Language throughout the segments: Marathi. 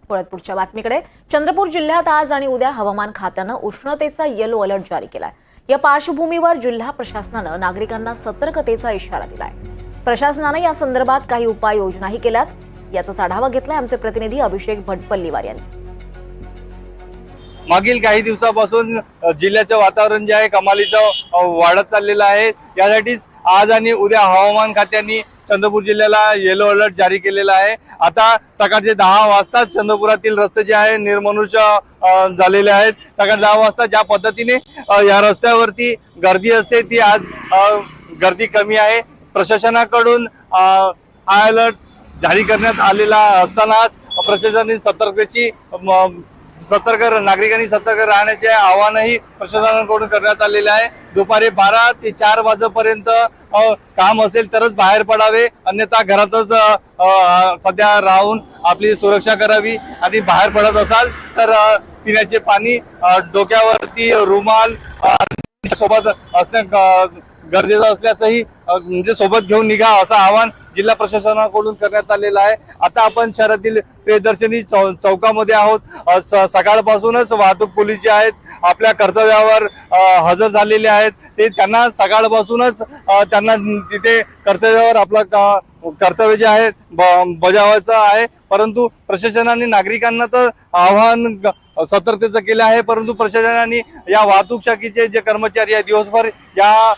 वळत पुढच्या बातमीकडे। चंद्रपूर जिल्ह्यात आज आणि उद्या हवामान खात्यानं उष्णतेचा येलो अलर्ट जारी केलाय। या पार्श्वभूमीवर जिल्हा प्रशासनानं नागरिकांना सतर्कतेचा इशारा दिलाय। प्रशासनानं या संदर्भात काही उपाययोजनाही केल्यात। याचा आढावा घेतलाय आमचे प्रतिनिधी अभिषेक भटपल्लीवार यांनी। मागील काही दिवसापासून जिल्ह्याचं वातावरण जे आहे कमालीचं वाढत चाललेलं आहे। यासाठीच आज आणि उद्या हवामान खात्याने चंद्रपूर जिल्ह्याला येलो अलर्ट जारी केलेला आहे। आता सकाळचे 10 वाजता चंद्रपुरातील रस्ते जे आहे निर्मनुष्य झालेले आहेत। सकाळी 10 वाजता ज्या पद्धतीने या रस्त्यावरती गर्दी असते ती आज गर्दी कमी आहे। प्रशासनाकडून हाय अलर्ट जारी करण्यात आलेला असताना प्रशासनाने नागरिकांनी सतर्क राहण्याचे आवाहनही प्रशासनाकडून करण्यात आलेले आहे। दुपारी 12 ते 4 वाजेपर्यंत काम असेल तरच बाहेर पडावे, अन्यथा घरातच सध्या राहून आपली सुरक्षा करावी। आणि बाहेर पडत असाल तर पिण्याचे पाणी, डोक्यावरती रुमाल सोबत असणे गरजेचं असल्याचंही म्हणजे सोबत घेऊन निघा असं आवाहन जिल्हा प्रशासनाकडून करण्यात आलेलं आहे। आता आपण शहरातील प्रियदर्शनी चौकामध्ये आहोत। सकाळपासूनच वाहतूक पोलीस जे आहेत आपल्या कर्तव्यावर हजर झालेले आहेत। ते त्यांना सकाळपासूनच त्यांना तिथे कर्तव्यावर आपलं कर्तव्य जे आहे बजावायचं आहे। परंतु प्रशासनाने नागरिकांना तर आवाहन सतर्कतेचं केलं आहे, परंतु प्रशासनाने या वाहतूक शाखेचे जे कर्मचारी आहे दिवसभर या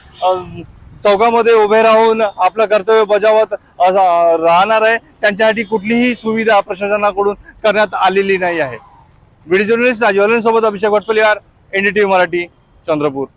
चौकामध्ये उभे राहून आपलं कर्तव्य बजावत राहणार आहे। त्यांच्यासाठी कुठलीही सुविधा प्रशासनाकडून करण्यात आलेली नाही आहे। व्हिडिओ जर्नलिस्ट राजवलन सोबत अभिषेक भटपल्लीवार, NDTV मराठी, चंद्रपूर।